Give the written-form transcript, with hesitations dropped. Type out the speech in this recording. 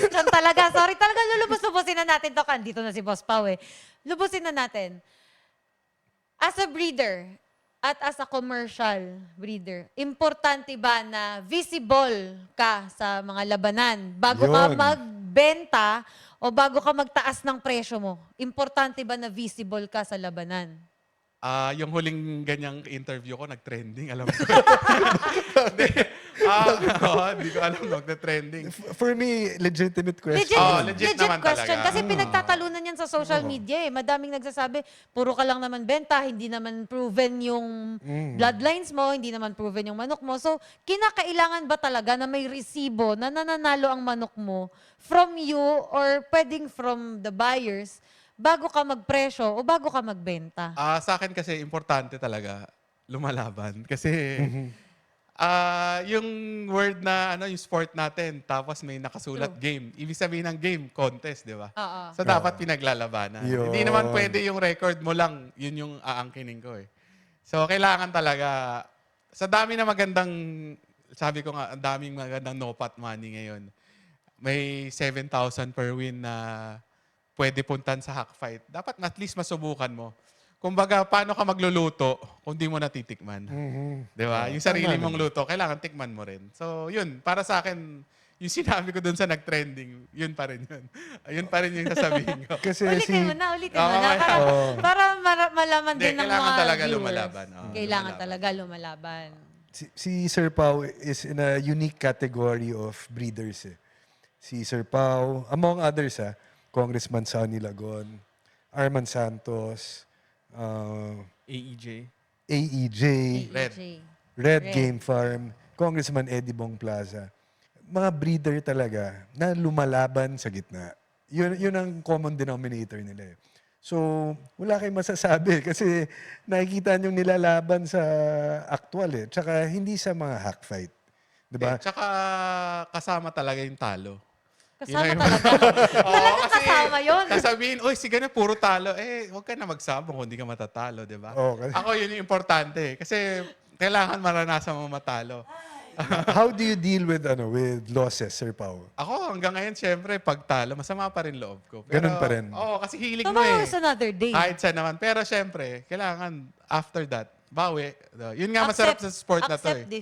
question talaga. Sorry, talaga lulubos-lubusin na natin to. Dito na si Boss Pao eh. Lubusin na natin. As a breeder at as a commercial breeder, importante ba na visible ka sa mga labanan bago ka Yun. magbenta o bago ka magtaas ng presyo mo? Importante ba na visible ka sa labanan? Yung huling ganyang interview ko, nag-trending, alam ko. Hindi. Hindi ko alam, nag-trending. For me, legitimate question. Legit naman question. talaga. Kasi pinagtatalunan yan sa social media eh. Madaming nagsasabi, puro ka lang naman benta, hindi naman proven yung bloodlines mo, hindi naman proven yung manok mo. So, kinakailangan ba talaga na may resibo na nananalo ang manok mo from you or pwedeng from the buyers bago ka magpresyo o bago ka magbenta? Sa akin kasi, importante talaga lumalaban. Kasi yung word na yung sport natin, tapos may nakasulat game. Ibig sabihin ng game, contest, di ba? Oo. So, dapat pinaglalabanan. Yun. Hindi naman pwede yung record mo lang, yun yung aangkinin ko eh. So, kailangan talaga, sa dami na magandang, sabi ko nga, ang daming magandang no-pot money ngayon. May 7,000 per win na pwede puntan sa hack fight. Dapat at least masubukan mo. Kumbaga, paano ka magluluto kung di mo natitikman? Di ba? Yung sarili mong luto, kailangan tikman mo rin. So, yun. Para sa akin, yung sinabi ko dun sa nag-trending, yun pa rin yun. Yun pa rin yung sasabihin ko. Kasi Ulitin mo na. Para malaman Hindi, din ng kailangan mga talaga viewers. lumalaban. Kailangan talaga lumalaban. si Sir Pao is in a unique category of breeders. Eh. Si Sir Pao, among others, Congressman Sonny Lagon, Arman Santos, AEJ. AEJ, Red. Red Game Farm, Congressman Eddie Bong Plaza. Mga breeder talaga na lumalaban sa gitna. Yun ang common denominator nila. So, wala kayong masasabi kasi nakikita nyo nilalaban sa actual eh. Tsaka hindi sa mga hack fight. Diba? Tsaka kasama talaga yung talo. Kasama Yun na talaga. Talagang kasama yun. Sasabihin, oy, sige na, puro talo. Huwag ka na magsama kung hindi ka matatalo, di ba? Oo, kasi- Ako, yun yung importante. Kasi kailangan maranasan mo matalo. How do you deal with losses, Sir Pao? Ako, hanggang ngayon, syempre, pag talo, masama pa rin loob ko. Ganun pa rin. Oo, kasi hilig mo Tomorrow eh. is another day. Kahit saan naman. Pero syempre, kailangan, after that, bawi. Yun nga masarap sa sport na to eh. Accept